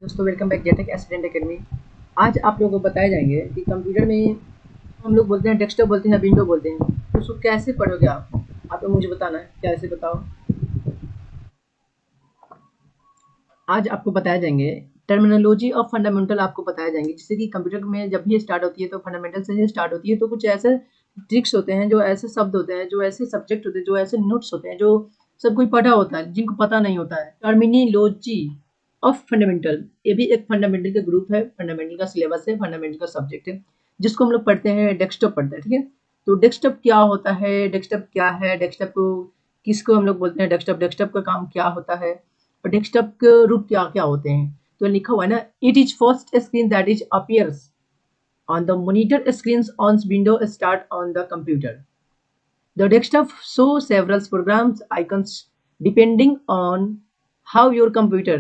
दोस्तों welcome back जेटेक aspirant academy. आज आप लोगों को बताए जाएंगे कि कंप्यूटर में हम लोग बोलते हैं डेस्कटॉप बोलते हैं विंडो बोलते हैं, तो उसको कैसे पढ़ोगे आप लोग मुझे बताना है कैसे बताओ। आज आपको बताया जाएंगे टर्मिनोलॉजी ऑफ फंडामेंटल आपको बताया जाएंगे, जिससे कि कंप्यूटर में जब भी स्टार्ट होती है तो फंडामेंटल से स्टार्ट होती है, तो कुछ ऐसे ट्रिक्स होते हैं, जो ऐसे शब्द होते हैं, जो ऐसे सब्जेक्ट होते हैं, जो ऐसे नोट्स होते हैं, जो सब कोई पढ़ा होता है जिनको पता नहीं होता है। टर्मिनोलॉजी ऑफ फंडामेंटल, ये भी एक फंडामेंटल का ग्रुप है, फंडामेंटल का सिलेबस है, फंडामेंटल का सब्जेक्ट है, जिसको हम लोग पढ़ते हैं डेस्कटॉप पढ़ते हैं। ठीक है, तो डेस्कटॉप क्या होता है, डेस्कटॉप क्या है, डेस्कटॉप को किसको हम लोग बोलते हैं, डेस्कटॉप डेस्कटॉप का काम क्या होता है, और डेस्कटॉप के रूप क्या क्या होते हैं। तो लिखा हुआ है ना, it is first screen that is appears on the monitor screens on window start on the computer. The desktop shows several programs icons depending on how your computer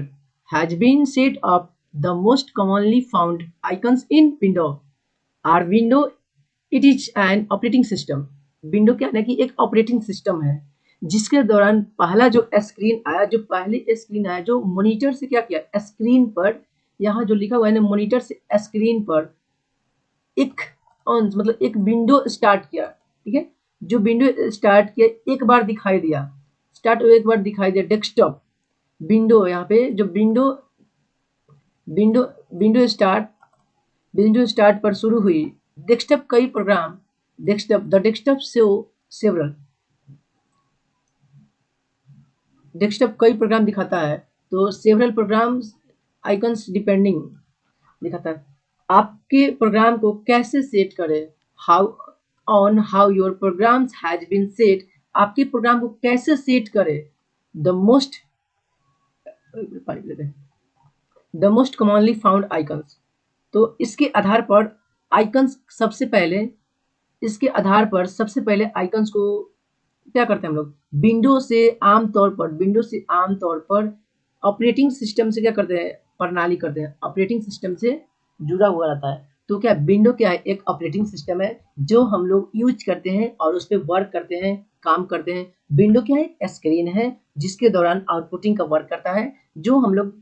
has been set up. The most commonly found icons in window are window, it is an operating system. Window क्या है ना कि एक operating system है, जिसके दौरान पहला जो स्क्रीन आया, जो पहली स्क्रीन आया, जो मॉनिटर से क्या किया स्क्रीन पर, यहाँ जो लिखा हुआ है ना मॉनिटर से स्क्रीन पर एक ऑन मतलब एक विंडो स्टार्ट किया। ठीक है, जो विंडो स्टार्ट किया एक बार दिखाई दिया, स्टार्ट एक बार दिखाई दिया डेस्कटॉप विंडो। यहाँ पे जो विंडो विंडो विंडो स्टार्ट पर शुरू हुई डेस्कटॉप कई program, desktop the desktop show several, desktop कई प्रोग्राम दिखाता है, तो सेवरल प्रोग्राम्स आइकन्स डिपेंडिंग दिखाता है। आपके प्रोग्राम को कैसे सेट करें, how on how your programs has been set, आपके प्रोग्राम को कैसे सेट करें। The most the most commonly found icons, तो इसके आधार पर आइकन्स सबसे पहले, इसके आधार पर सबसे पहले आइकन्स को क्या करते हैं हम लोग, विंडो से आमतौर पर ऑपरेटिंग सिस्टम से क्या करते हैं, प्रणाली करते हैं, ऑपरेटिंग सिस्टम से जुड़ा हुआ रहता है। तो क्या विंडो क्या है, एक ऑपरेटिंग सिस्टम है जो हम लोग यूज करते हैं और उस पर वर्क करते हैं, काम करते हैं। विंडो क्या है, स्क्रीन है जिसके दौरान आउटपुटिंग का वर्क करता है। जो हम लोग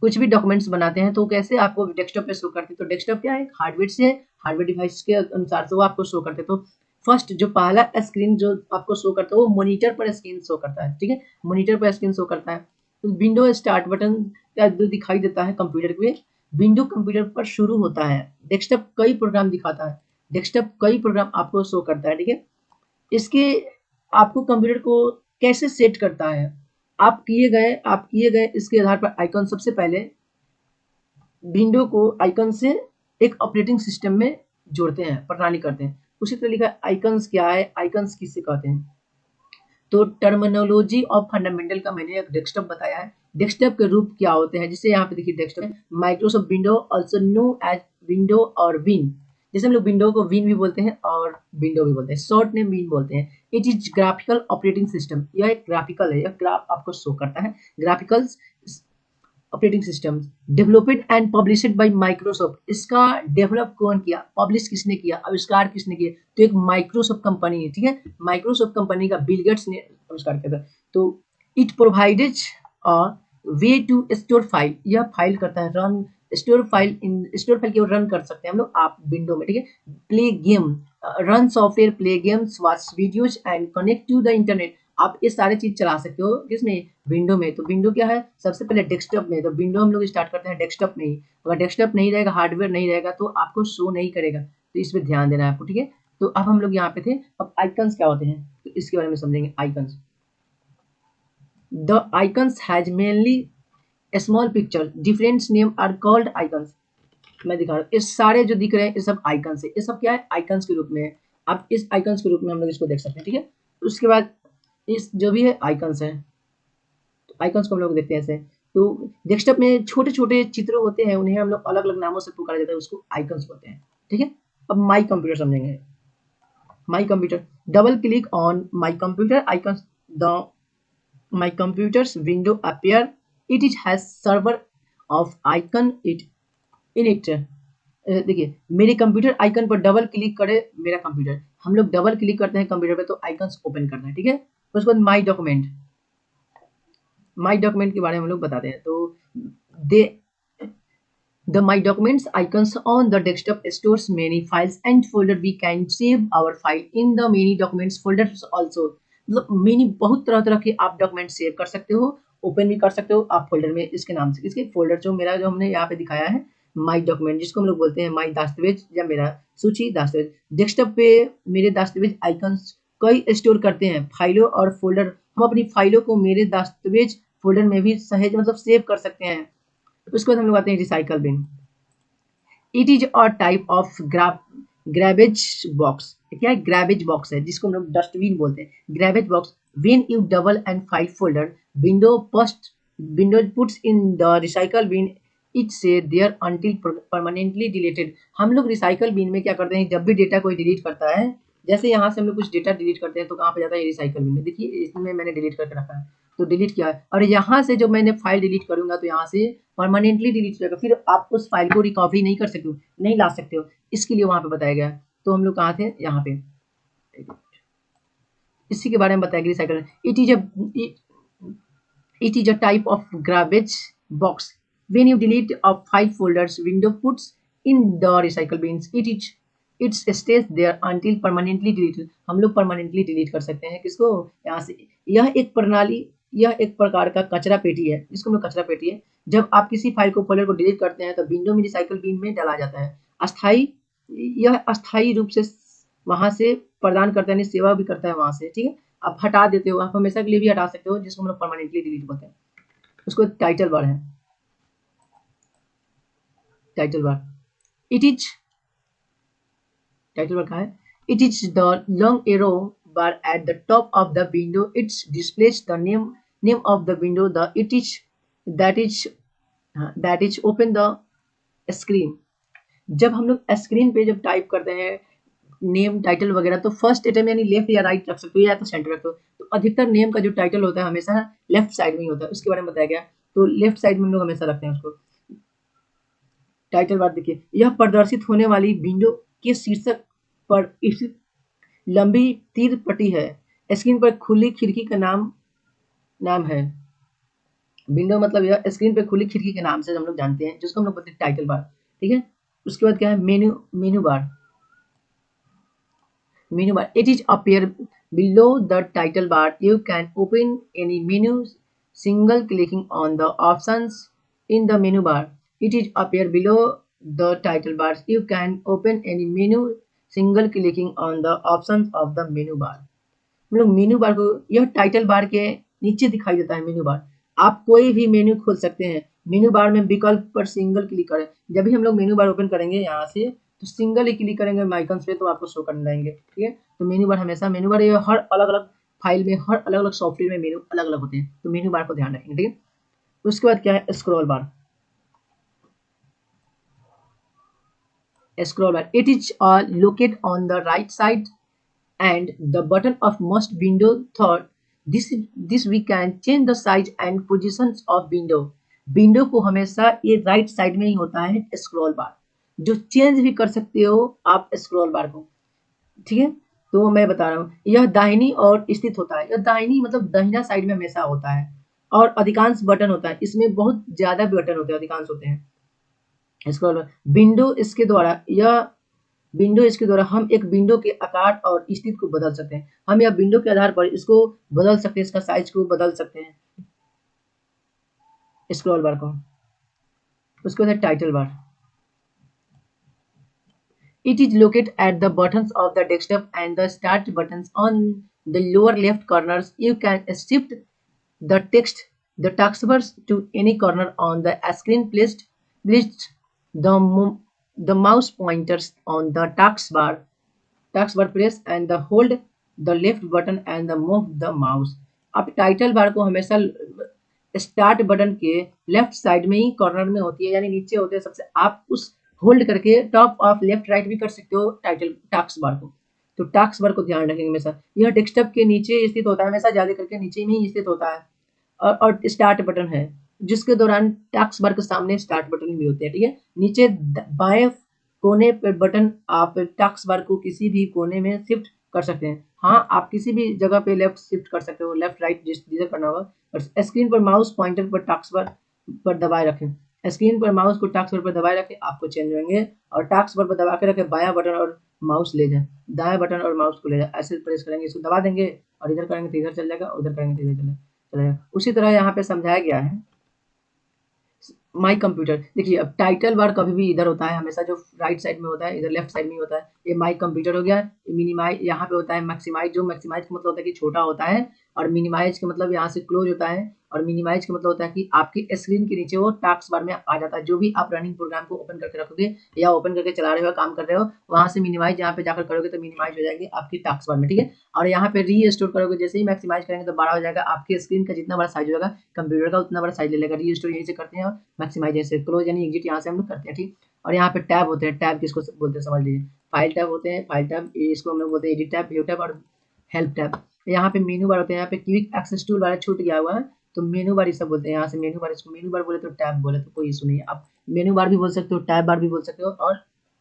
कुछ भी डॉक्यूमेंट्स बनाते हैं तो कैसे आपको डेस्कटॉप पे शो करते हैं, तो डेस्कटॉप क्या है, हार्डवेयर से, हार्डवेयर डिवाइस के अनुसार से वो आपको शो करते हैं। तो फर्स्ट जो पहला स्क्रीन जो आपको शो करता है वो मॉनिटर पर स्क्रीन शो करता है। ठीक है, मॉनिटर पर स्क्रीन शो करता है। तो विंडो स्टार्ट बटन का जो दिखाई देता है कंप्यूटर पे, विंडो कंप्यूटर पर शुरू होता है। डेस्कटॉप कई प्रोग्राम दिखाता है, डेस्कटॉप कई प्रोग्राम आपको शो करता है। ठीक है, इसके आपको कंप्यूटर को कैसे सेट करता है, आप किए गए इसके आधार पर आइकन सबसे पहले विंडो को आइकन से एक ऑपरेटिंग सिस्टम में जोड़ते हैं, प्रणाली करते हैं। उसी तरह लिखा है आइकन्स क्या है, आइकन्स किसे कहते हैं। तो टर्मिनोलॉजी ऑफ फंडामेंटल का मैंने एक डेस्कटॉप बताया है। डेस्कटॉप के रूप क्या होते हैं, जिसे यहाँ पे देखिए desktop Microsoft window also know as window और विन, जैसे हम लोग विंडो को विन भी बोलते हैं और विंडो भी बोलते हैं, शॉर्ट नेम विन बोलते हैं। It is graphical operating system, यह एक ग्राफिकल है, यह ग्राफ आपको शो करता है। Graphical operating system developed and published by Microsoft, इसका डेवलप कौन किया, पब्लिश किसने किया, आविष्कार किसने किया, तो एक माइक्रोसॉफ्ट कंपनी है। ठीक है, माइक्रोसॉफ्ट कंपनी का बिल गेट्स ने आविष्कार किया था। तो it provides a way to store file, यह फाइल करता है रन, स्टोर फाइल केवल रन कर सकते हैं हम लोग आप विंडो में। ठीक है, play game, run software, play games, watch videos and connect to the internet, आप ये सारे चीज चला सकते हो किसमें, विंडो में। तो विंडो क्या है, सबसे पहले डेस्कटॉप में, तो विंडो हम लोग स्टार्ट करते हैं डेस्कटॉप में ही। अगर डेस्कटॉप नहीं रहेगा, हार्डवेयर नहीं रहेगा, तो आपको शो नहीं करेगा, तो इस पर ध्यान देना है आपको। ठीक है, तो अब हम लोग यहाँ पे थे, अब आइकन्स क्या होते हैं तो इसके बारे में समझेंगे। Icons, the icons has mainly small picture, different name are called icons. मैं दिखा रहा हूँ, ये सारे जो दिख रहे हैं ये सब आइकन्स है, ये सब क्या है, आइकन्स के रूप में है। आप इस आइकन्स के रूप में हम लोग इसको देख सकते हैं। ठीक है, उसके बाद इस जो भी है आइकन्स है, तो आइकन्स को हम लोग देखते हैं ऐसे। तो डेस्कटॉप में छोटे छोटे चित्र होते हैं, उन्हें हम लोग अलग अलग नामों से पुकारा जाता है, उसको आइकन्स बोलते हैं। ठीक है, अब माई कंप्यूटर समझेंगे। My computer, double click on my computer icons, the my computers window appear, it is has server of icon it in it. देखिए मेरे कंप्यूटर आइकन पर डबल क्लिक करे, मेरा कंप्यूटर, हम लोग डबल क्लिक करते हैं कंप्यूटर पे तो आइकन्स ओपन करना है। ठीक है, उसके बाद माई डॉक्यूमेंट, माई डॉक्यूमेंट के बारे में हम लोग बताते हैं। तो दे The My Documents icons on the desktop stores many files and folder. We can save our file in the many documents folders also. मतलब मिनी बहुत तरह तरह के आप डॉक्यूमेंट सेव कर सकते हो, ओपन भी कर सकते हो आप फोल्डर में इसके नाम से। इसके फोल्डर जो मेरा जो हमने यहाँ पे दिखाया है माई डॉक्यूमेंट, जिसको हम लोग बोलते हैं माई दस्तावेज या मेरा सूची दस्तावेज। डेस्कटॉप पे मेरे दस्तावेज आइकन्स कई स्टोर करते हैं फाइलों और फोल्डर। हम अपनी फाइलों को मेरे दस्तावेज फोल्डर में भी सहज मतलब सेव कर सकते हैं। उसके बाद हम लोग आते हैं recycle bin. It is a type of garbage box. क्या है? ग्रैबेज बॉक्स है, जिसको हम लोग डस्टबिन बोलते हैं। Garbage box when you double and file folder window puts in the recycle bin it say there until permanently deleted. हम लोग रिसाइकल बिन में क्या करते हैं, जब भी डेटा कोई डिलीट करता है, जैसे यहाँ से हम लोग कुछ डेटा डिलीट करते हैं तो कहाँ पे जाता है? रिसाइकल बिन में। देखिए इसमें मैंने डिलीट करके रखा है, तो डिलीट किया है, और यहाँ से जब मैंने फाइल डिलीट करूंगा तो यहाँ से परमानेंटली डिलीट हो जाएगा, फिर आप उस फाइल को रिकवरी नहीं कर सकते हो, नहीं ला सकते हो, इसके लिए वहां पे बताया गया। तो हम लोग कहाँ थे? यहाँ पे इसी के बारे में बताया गया recycle. It is a type of garbage box when you delete a file folders window puts in the recycle bins it's stays there until permanently deleted. हम लोग परमानेंटली डिलीट कर सकते हैं किसको? यहाँ से। यह एक प्रकार का कचरा पेटी है, जिसको हम लोग कचरा पेटी है। जब आप किसी फाइल को फोल्डर को डिलीट करते हैं तो विंडो में रिसाइकल बिन में डाला जाता है। अस्थाई यह अस्थाई रूप से वहां से प्रदान करता है, सेवा भी करता है वहां से। ठीक है, आप हटा देते हो, आप हमेशा के लिए भी हटा सकते हो, जिसको हम लोग परमानेंटली डिलीट बोलते हैं। उसको टाइटल बार है, title bar. It is title bar कहाँ है? It is the long arrow bar at the top of the window. It's displace the name of the window. The it is that is open the screen. जब हम लोग screen पे जब type करते हैं name title वगैरह, तो first atom यानी लेफ्ट या राइट रख सकते हो या तो सेंटर रख दो। तो अधिकतर नेम का जो टाइटल होता है हमेशा लेफ्ट साइड में ही होता है, उसके बारे में बताया गया। तो लेफ्ट साइड में हम लोग हमेशा रखते हैं उसको। टाइटल बार देखिए, यह प्रदर्शित होने वाली विंडो के शीर्षक पर स्थित लंबी तीर पट्टी है। स्क्रीन पर खुली खिड़की का नाम है। विंडो मतलब यह स्क्रीन पर खुली खिड़की के नाम से हम लोग जानते हैं, जिसको हम लोग बोलते हैं टाइटल बार। ठीक है, उसके बाद क्या है? मेनू बार। Menu bar. It is appear below the title bar. You can open any menu single clicking on the options in the menu bar. It is appear below the title bar. You can open any menu single clicking on the options of the menu bar. हम लोग मेनू बार को, यह title bar के नीचे दिखाई देता है मेनू बार। आप कोई भी मेन्यू खोल सकते हैं। मेनू बार में विकल्प पर सिंगल क्लिक करें। जब भी हम लोग मेनू बार ओपन करेंगे यहाँ से, तो सिंगल ही क्लिक करेंगे आइकन्स पे, तो आपको शो करने लगेंगे। ठीक है, तो मेनू बार हमेशा मेनू बार, ये हर अलग अलग फाइल में, हर अलग अलग सॉफ्टवेयर में मेनू अलग अलग होते हैं, तो मेनू बार को ध्यान रखेंगे। ठीक है, उसके बाद क्या है? Scroll bar. Scroll bar. It is located on the right side and the button of most window third. This we can change the size and positions of window. Window को हमेशा ये राइट साइड में ही होता है scroll बार, जो change भी कर सकते हो आप स्क्रॉल बार को। ठीक है, तो मैं बता रहा हूँ, यह दाहिनी ओर स्थित होता है। यह दाहिनी मतलब दाहिना साइड में हमेशा होता है, और अधिकांश बटन होता है, इसमें बहुत ज्यादा बटन होते हैं, अधिकांश होते हैं। स्क्रॉल विंडो इसके द्वारा हम एक विंडो के आकार और स्थिति को बदल सकते हैं। हम यह विंडो के आधार पर इसको बदल सकते हैं, इसका साइज को बदल सकते हैं स्क्रॉल बार को। उसके बाद title bar. It is located at the buttons of the desktop and the start buttons on the lower left corners. You can shift the text the taskbars to any corner on the screen. Place the mouse pointers on the taskbar press and the hold the left button and the move the mouse. अब title bar को हमेशा start button के left side में ही corner में होती है, यानी नीचे होते हैं सबसे। आप उस होल्ड करके टॉप ऑफ लेफ्ट राइट भी कर सकते हो टास्क बार को। तो टास्क बार को ध्यान रखेंगे हमेशा, यह डेस्कटॉप के नीचे स्थित होता है, हमेशा ज्यादा करके नीचे में ही स्थित होता है। और स्टार्ट बटन है, जिसके दौरान टास्क बार के सामने स्टार्ट बटन भी होते हैं। ठीक है, नीचे बाएं कोने पर बटन, आप टास्क बार को किसी भी कोने में शिफ्ट कर सकते हैं। हाँ, आप किसी भी जगह पे लेफ्ट शिफ्ट कर सकते हो, लेफ्ट राइट जिसे करना होगा। और स्क्रीन पर माउस पॉइंटर पर टास्क बार पर दबाए रखें। स्क्रीन पर माउस को टास्क बार पर दबाए रखें, आपको चेंज होंगे, और टास्क बार पर दबा के रखें, बायां बटन और माउस ले जाए, दाएं बटन और माउस को ले जाए, ऐसे प्रेस करेंगे, इसको दबा देंगे और इधर करेंगे तो इधर चल जाएगा, उधर करेंगे तो इधर चला जाएगा। उसी तरह यहाँ पे समझाया गया है माई कंप्यूटर। देखिए अब टाइटल बार कभी भी इधर होता है, हमेशा जो राइट साइड में होता है, इधर लेफ्ट साइड में होता है। ये माई कंप्यूटर हो गया। मिनिमाइज यहाँ पे होता है मैक्सिमाइज, जो मैक्सिमाइज का मतलब होता है कि छोटा होता है, और मिनिमाइज का मतलब यहाँ से क्लोज होता है, और मिनिमाइज का मतलब होता है कि आपकी स्क्रीन के नीचे वो टास्क बार में आ जाता है। जो भी आप रनिंग प्रोग्राम को ओपन करके रखोगे या ओपन करके चला रहे हो, काम कर रहे हो, वहां से मिनिमाइज यहाँ पे जाकर करोगे तो मिनिमाइज हो जाएगी आपकी टास्क बार में, ठीक है। और यहाँ पे री स्टोर करोगे, जैसे ही मैक्सिमाइज करेंगे तो बड़ा हो जाएगा, आपकी स्क्रीन का जितना बड़ा साइज होगा कंप्यूटर का उतना बड़ा साइज ले लेगा। री स्टोर यहीं से करते हैं, और मैक्सिमाइज जैसे क्लोज यानी एग्जिट यहाँ से हम लोग करते हैं, ठीक। और यहाँ पे टैब होते हैं, टैब किसको बोलते हैं समझ लीजिए। फाइल टैब होते हैं, फाइल टैब इसको हम लोग बोलते हैं एडिट टैब, व्यू टैब और हेल्प टैब। यहाँ पे मेनू बार होते हैं, यहाँ पे क्विक एक्सेस टूल बार छूट गया हुआ है, तो मेनू बार सब बोलते हैं। यहाँ से मेनू बार, इसको मेनू बार बोले तो टैब बोले तो कोई इशू नहीं है। आप मेनू बार भी बोल सकते हो, टैब बार भी बोल सकते हो, और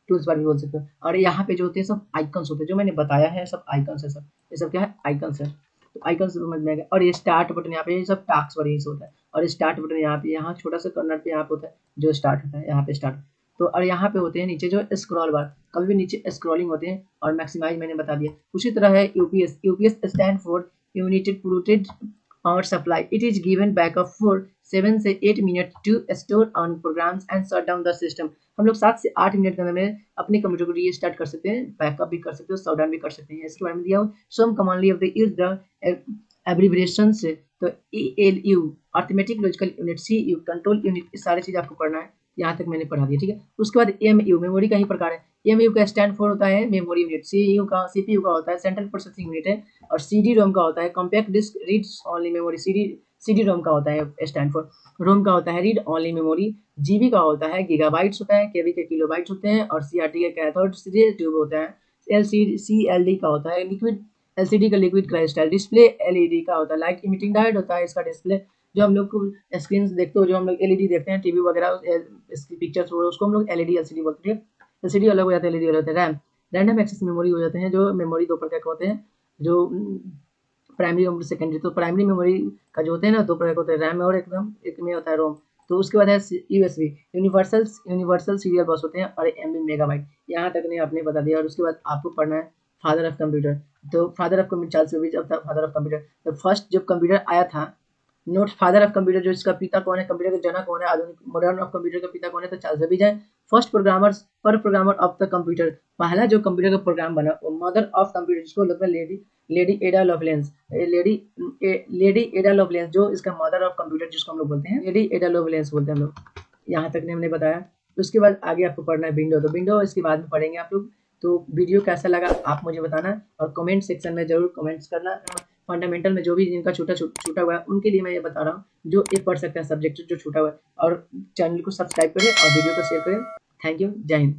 टूल्स बार भी बोल सकते हो। और यहाँ पे जो होते हैं सब आइकन्स होते हैं, जो मैंने बताया है सब आइकन्स है, सब ये सब क्या है, आइकन्स है। तो आइकन्स समझ में आ गया। और ये स्टार्ट बटन यहाँ पे, ये सब टास्क बार यही से होता है। और स्टार्ट बटन यहाँ पे, यहाँ छोटा सा कॉर्नर पे यहाँ पे होता है जो स्टार्ट होता है, यहाँ पे स्टार्ट। तो और यहाँ पे होते हैं नीचे जो स्क्रॉल बार, कभी भी नीचे स्क्रॉलिंग होते हैं। और मैक्सिमाइज मैंने बता दिया। उसी तरह है UPS. UPS stand for united protected power supply. It is given backup for 7 से 8 minute to store on programs and shut down the system. हम लोग 7 से 8 मिनट के अंदर में अपने कंप्यूटर को रीस्टार्ट कर सकते हैं, बैकअप भी कर सकते हो, शट डाउन भी कर सकते हैं। इसके बारे में दिया हो। Some commonly of the use the abbreviation से, तो ELU arithmetic logical unit, CU control unit, ये सारी चीज आपको पढ़ना है। यहाँ तक मैंने पढ़ा दिया, ठीक है। उसके बाद MU मेमोरी का ही प्रकार है। MU का स्टैंड फॉर होता है मेमोरी यूनिट, CPU का होता है सेंट्रल प्रोसेसिंग यूनिट है, और CD-ROM का होता है compact disc reads only memory. CD-ROM का होता है स्टैंड फॉर। रोम का होता है रीड ओनली मेमोरी। GB का होता है गीगाबाइट्स होता है, KB के किलोबाइट्स होते हैं, और CRT का कैथोड रे ट्यूब होता है। CLD का होता है लिक्विड, LCD का लिक्विड क्राइस्टल। डिस्प्ले LED का होता है लाइट इमिटिंग डायोड होता है इसका डिस्प्ले। जो हम लोग को स्क्रीन देखते हो, जो हम लोग LED देखते हैं टीवी वगैरह, इसकी पिक्चर्स उसको हम लोग LED LCD बोलते हैं। LCD अलग हो जाता है, LED अलग होता है। रैम रैंडम एक्सेस मेमोरी हो जाते हैं, जो मेमोरी दो प्रकार के होते हैं, जो प्राइमरी मेमोरी सेकेंडरी। तो प्राइमरी मेमोरी का जो होते हैं ना, दो प्रकार के होते हैं, रैम और एकदम एक में होता है रोम। तो उसके बाद है USB यूनिवर्सल सीरियल बस होते हैं, और MB मेगाबाइट। यहाँ तक ने आपने बता दिया। और उसके बाद आपको पढ़ना है फादर ऑफ कंप्यूटर। तो father of computer Charles Babbage अब था फादर ऑफ कंप्यूटर। तो फर्स्ट जब कंप्यूटर आया था, नोट फादर ऑफ कंप्यूटर, जो इसका पिता कौन है, कंप्यूटर का जनक कौन है, आधुनिक मॉडर्न ऑफ कंप्यूटर का पिता कौन है, तो चार्ल्स बेबेज है। First programmer of the computer, पहला जो कंप्यूटर का प्रोग्राम बना वो मदर ऑफ कंप्यूटर, जिसको लोग लेडी एडा लवलेंस, लेडी एडा लवलेंस, जो इसका मदर ऑफ कंप्यूटर जिसको हम लोग बोलते हैं, लेडी एडा लवलेंस बोलते हैं हम लोग। यहाँ तक ने हमने बताया। उसके बाद आगे आपको पढ़ना है विंडो। तो विंडो इसके बाद में पढ़ेंगे आप लोग। तो वीडियो कैसा लगा आप मुझे बताना, और कमेंट सेक्शन में जरूर कमेंट्स करना। फंडामेंटल में जो भी जिनका छूटा हुआ है उनके लिए मैं ये बता रहा हूँ, जो ये पढ़ सकते हैं सब्जेक्ट जो छूटा हुआ है। और चैनल को सब्सक्राइब करें और वीडियो को शेयर करें। थैंक यू, जय हिंद।